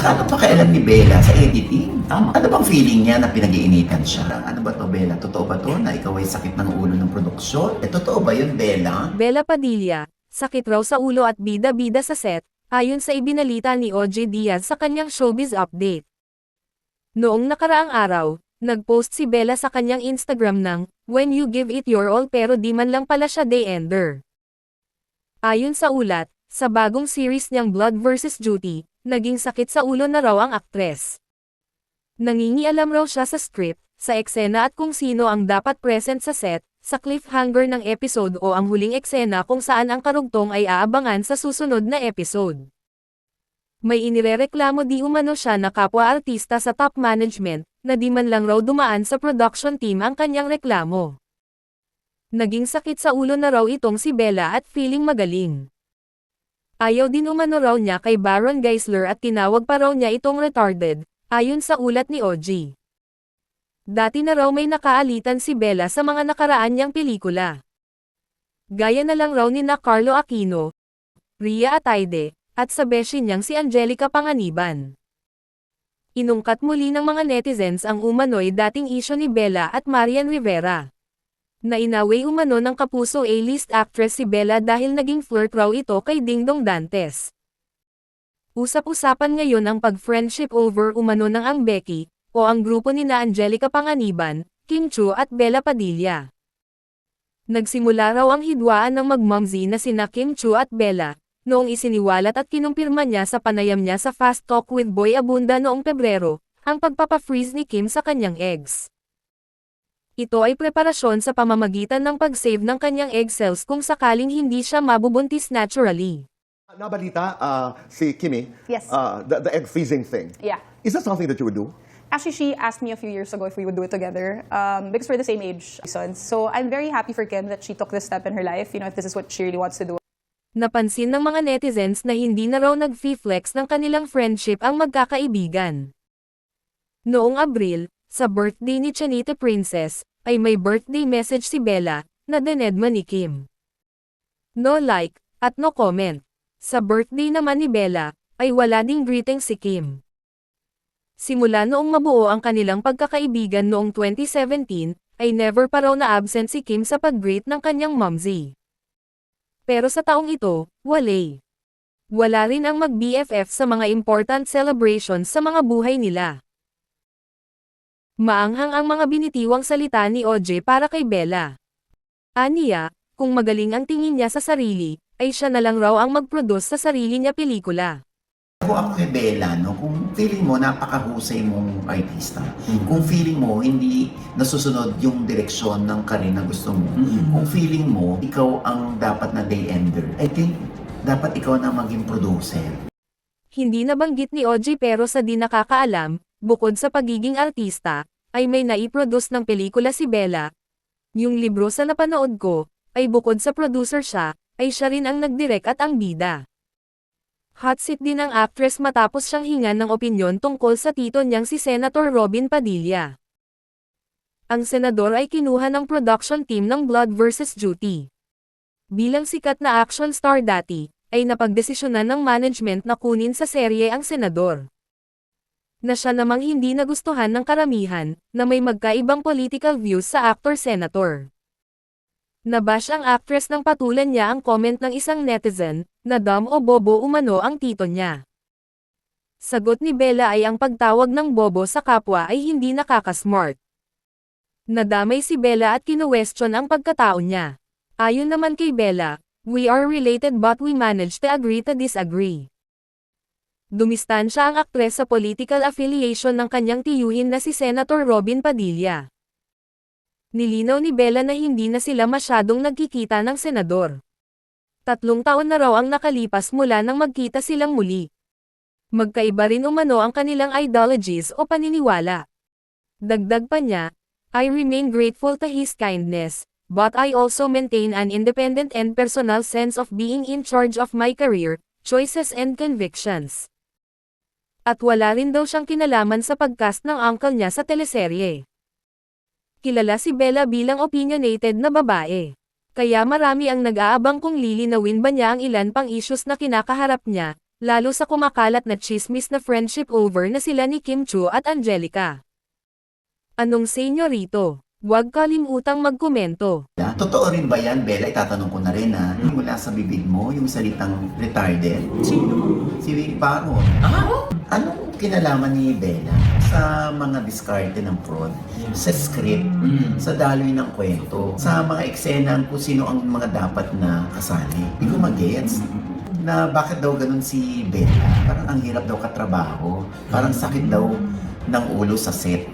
Saka ano pakialam ni Bella sa editing? Tama. Ano bang feeling niya na pinag-iinitan siya? Ano ba to, Bella? Totoo ba to na ikaw ay sakit ng ulo ng produksyon? Totoo ba yun, Bella? Bella Padilla, sakit raw sa ulo at bida-bida sa set, ayon sa ibinalita ni OJ Diaz sa kanyang showbiz update. Noong nakaraang araw, nag-post si Bella sa kanyang Instagram ng, "When you give it your all pero di man lang pala siya day-ender." Ayon sa ulat, sa bagong series niyang Blood vs. Duty, naging sakit sa ulo na raw ang aktres. Nangingialam raw siya sa script, sa eksena at kung sino ang dapat present sa set, sa cliffhanger ng episode o ang huling eksena kung saan ang karugtong ay aabangan sa susunod na episode. May inirereklamo di umano siya na kapwa-artista sa top management, na di man lang raw dumaan sa production team ang kanyang reklamo. Naging sakit sa ulo na raw itong si Bella at feeling magaling. Ayaw din umano raw niya kay Baron Geisler at tinawag pa raw niya itong retarded, ayon sa ulat ni OG. Dati na raw may nakaalitan si Bella sa mga nakaraan niyang pelikula. Gaya na lang raw ni na Carlo Aquino, Rhea Ataide, at sa beshi niyang si Angelica Panganiban. Inungkat muli ng mga netizens ang umano'y dating isyu ni Bella at Marian Rivera. Nainaway umano ng kapuso A-list actress si Bella dahil naging flirt raw ito kay Dingdong Dantes. Usap-usapan ngayon ang pag-friendship over umano ng ang Becky, o ang grupo ni na Angelica Panganiban, Kim Chiu at Bella Padilla. Nagsimula raw ang hidwaan ng mag-momzy na sina Kim Chiu at Bella, noong isiniwalat at kinumpirma niya sa panayam niya sa Fast Talk with Boy Abunda noong Pebrero, ang pagpapa-freeze ni Kim sa kanyang eggs. Ito ay preparasyon sa pamamagitan ng pag-save ng kanyang egg cells kung sakaling hindi siya mabubuntis naturally. Nabalita si Kimi, Yes. the egg freezing thing. Yeah. Is that something that you would do? Actually, she asked me a few years ago if we would do it together, because we're the same age. So I'm very happy for Kim that she took this step in her life, if this is what she really wants to do. Napansin ng mga netizens na hindi na raw nag-flex ng kanilang friendship ang magkakaibigan. Noong Abril, sa birthday ni Chanita Princess, ay may birthday message si Bella, na dinedma ni Kim. No like, at no comment. Sa birthday naman ni Bella, ay wala ding greeting si Kim. Simula noong mabuo ang kanilang pagkakaibigan noong 2017, ay never pa raw na-absent si Kim sa pag-greet ng kanyang momzy. Pero sa taong ito, wala rin ang mag-BFF sa mga important celebrations sa mga buhay nila. Maanghang ang mga binitiwang salita ni OJ para kay Bella. Aniya, kung magaling ang tingin niya sa sarili, ay siya na lang raw ang mag-produce sa sarili niya pelikula. Kung ako kay Bella, no, kung feeling mo napakahusay mong artista, kung feeling mo hindi nasusunod yung direksyon ng karir na gusto mo, kung feeling mo ikaw ang dapat na day-ender, I think dapat ikaw na maging producer. Hindi nabanggit ni OJ pero sa di nakakaalam, bukod sa pagiging artista, ay may naiproduce ng pelikula si Bella. Yung libro sa napanood ko, ay bukod sa producer siya, ay siya rin ang nagdirect at ang bida. Hot seat din ang actress matapos siyang hingan ng opinyon tungkol sa tito niyang si Senator Robin Padilla. Ang senador ay kinuha ng production team ng Blood vs. Duty. Bilang sikat na action star dati, ay napagdesisyonan ng management na kunin sa serye ang senador. Na siya namang hindi nagustuhan ng karamihan, na may magkaibang political views sa actor-senator. Nabash ang actress ng patulan niya ang comment ng isang netizen, na dumb o bobo umano ang tito niya. Sagot ni Bella ay ang pagtawag ng bobo sa kapwa ay hindi nakakasmart. Nadamay si Bella at kinuwestiyon ang pagkatao niya. Ayon naman kay Bella, "We are related but we managed to agree to disagree." Dumistansya ang aktres sa political affiliation ng kanyang tiyuhin na si Senator Robin Padilla. Nilinaw ni Bella na hindi na sila masyadong nagkikita ng senador. 3 taon na raw ang nakalipas mula nang magkita silang muli. Magkaiba rin umano ang kanilang ideologies o paniniwala. Dagdag pa niya, "I remain grateful to his kindness, but I also maintain an independent and personal sense of being in charge of my career, choices and convictions." At wala rin daw siyang kinalaman sa pagcast ng uncle niya sa teleserye. Kilala si Bella bilang opinionated na babae. Kaya marami ang nag-aabang kung lilinawin ba niya ang ilan pang issues na kinakaharap niya, Lalo sa kumakalat na chismis na friendship over na sila ni Kim Chiu at Angelica. Anong say nyo rito? Huwag kalimutang magkomento. Totoo rin ba yan, Bella? Itatanong ko na rin na mula sa bibig mo yung salitang retarded. Sino? Si Willie Paro. Anong kinalaman ni Bella sa mga diskarte ng fraud, sa script, sa daloy ng kwento, sa mga eksena kung sino ang mga dapat na kasali? Hindi ko mag-gets na bakit daw ganun si Bella. Parang ang hirap daw katrabaho. Parang sakit daw ng ulo sa set.